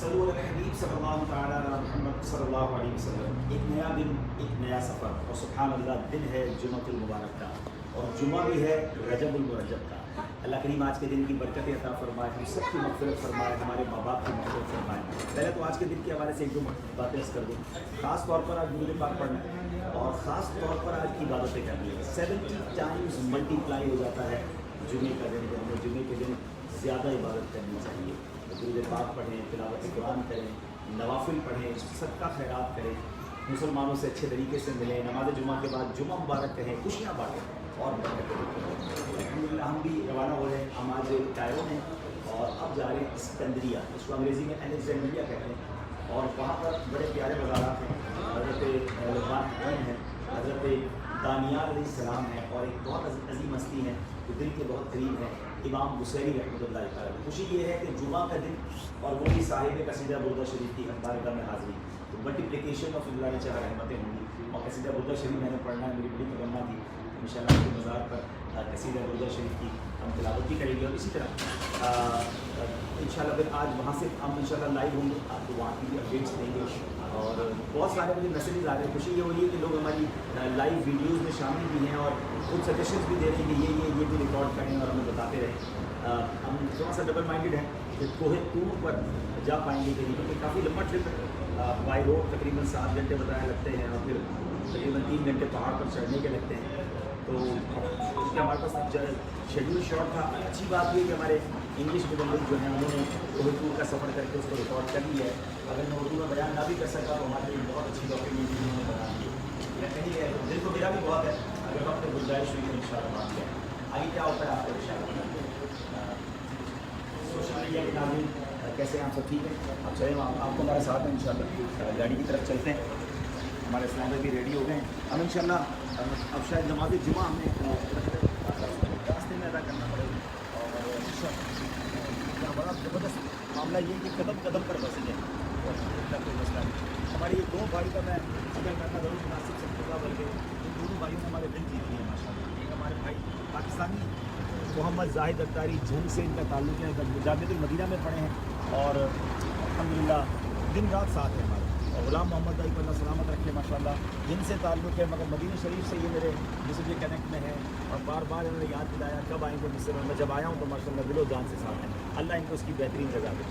صلو علی حبیب صلی اللہ تعالیٰ علی محمد صلی اللہ علیہ وسلم۔ ایک نیا دن، ایک نیا سفر، اور سبحان اللہ دن ہے جمعۃ المبارک کا، اور جمعہ بھی ہے رجب المرجب کا۔ اللہ کریم آج کے دن کی برکت عطا فرمائے، ہم سب کی مغفرت فرمائے، ہمارے ماں باپ کی مغفرت فرمائے۔ پہلے تو آج کے دن کے حوالے سے ایک دو باتیں عرض کر دوں۔ خاص طور پر آج درود پاک پڑھنا ہے، اور خاص طور پر آج کی عبادتیں کرنی ہے۔ 70 ٹائمز ملٹیپلائی ہو جاتا ہے جمعے کا دن، جب ہمیں جمعے کے دن زیادہ عبادت کرنی چاہیے۔ درود پاک پڑھیں، تلاوت قرآن کریں، نوافل پڑھیں، صدقہ خیرات کریں، مسلمانوں سے اچھے طریقے سے ملیں، نماز جمعہ کے بعد جمعہ مبارک کہیں، خوشیاں بانٹیں اور برکتیں دیں۔ الحمدللہ ہم بھی روانہ ہو رہے ہیں، ہم آج کائرو ہیں اور اب جا رہے ہیں اسکندریہ، اس کو انگریزی میں الیگزینڈریا کہتے ہیں، اور وہاں پر بڑے پیارے مزارات ہیں۔ حضرت لقمان حکیم ہیں، حضرت دانیال علیہ السلام ہیں، اور ایک بہت عظیم ہستی ہیں جو دل کے بہت قریب ہیں، امام بصیری رحمۃ اللہ تعالیٰ۔ خوشی یہ ہے کہ جمعہ کا دن اور وہ بھی صاحب قصیدہ بردہ شریف کی بارگاہ میں حاضری، تو ملٹیپلیکیشن آف اللہ نے چاہا رحمتیں ہوں گی۔ اور قصیدہ بردہ شریف میں نے پڑھنا ہے، میری بڑی تمنا تھی انشاءاللہ کے مزار پر قصیدہ بردہ شریف کی ہم تلاوت بھی کریں گے، اور اسی طرح انشاءاللہ پھر آج وہاں سے ہم انشاءاللہ لائیو ہوں گے، آپ کو وہاں کی بھی اپڈیٹس دیں گے۔ اور بہت سارے مجھے میسیجز آ رہے ہیں، خوشی یہ ہو رہی ہے کہ لوگ ہماری لائیو ویڈیوز میں شامل بھی ہیں اور کچھ سجیشنز بھی دے رہے ہیں کہ یہ بھی ریکارڈ کریں اور ہمیں بتاتے رہیں۔ ہم تھوڑا سا ڈبل مائنڈیڈ ہیں کہ کوہ طور پر جا پائیں گے کہ نہیں، کیونکہ کافی لمبا ٹرپ بائی روڈ تقریباً 7 گھنٹے بتایا لگتے ہیں، اور پھر تقریباً 3 گھنٹے پہاڑ پر چڑھنے کے لگتے ہیں، تو اس کے ہمارے پاس شیڈول شارٹ تھا۔ اچھی بات یہ کہ ہمارے انگلش مدرس جو ہیں انہوں نے کوہ طور کا سفر کر کے اس کو ریکارڈ کر لیا ہے۔ اگر میں اردو میں بیان نہ بھی کر سکا تو ہمارے لیے بہت اچھی ڈاکیومنٹ انہوں نے بنا دی ہے۔ میں کہیں ہے دل تو میرا بھی بہت ہے، اگر وقت گنجائش ہوئی تو ان شاء اللہ بات کریں۔ آگے کیا ہوتا ہے آپ کو ان شاء اللہ۔ سوشل میڈیا کے ناظرین کیسے ہیں آپ سب؟ ٹھیک ہے، آپ چلیں، آپ کو ہمارے ساتھ ہیں ان شاء اللہ۔ گاڑی کی طرف چلتے ہیں، ہمارے اسلام بھی ریڈی ہو گئے ہیں ہم ان شاء اللہ۔ اب شاید نماز جمعہ ہمیں راستے میں ادا کرنا پڑے گا، اور بڑا زبردست معاملہ یہ کہ قدم قدم پر بسیں گے، اور کوئی مسئلہ نہیں۔ ہمارے یہ دو بھائی کا میں ذکر کرنا ضرور مناسب سمجھوں گا، بلکہ ان دونوں بھائیوں نے ہمارے دل جیت لیے ماشاء اللہ۔ ایک ہمارے بھائی پاکستانی محمد زاہد اختاری جھنگ سے ان کا تعلق ہے، جامعۃ المدینہ میں پڑھے ہیں، اور الحمدللہ دن رات ساتھ ہیں ہمارے۔ اور غلام محمد بھائی کو اللہ سلامت رکھے ماشاء اللہ، جن سے تعلق ہے، مگر مدینہ شریف سے یہ میرے مصر کے کنیکٹ میں ہے، اور بار بار انہوں نے یاد دلایا کب آئیں گے مصر، اور میں جب آیا ہوں تو ماشاء اللہ دل و جان سے ساتھ ہیں۔ اللہ ان کو اس کی بہترین جگہ دے۔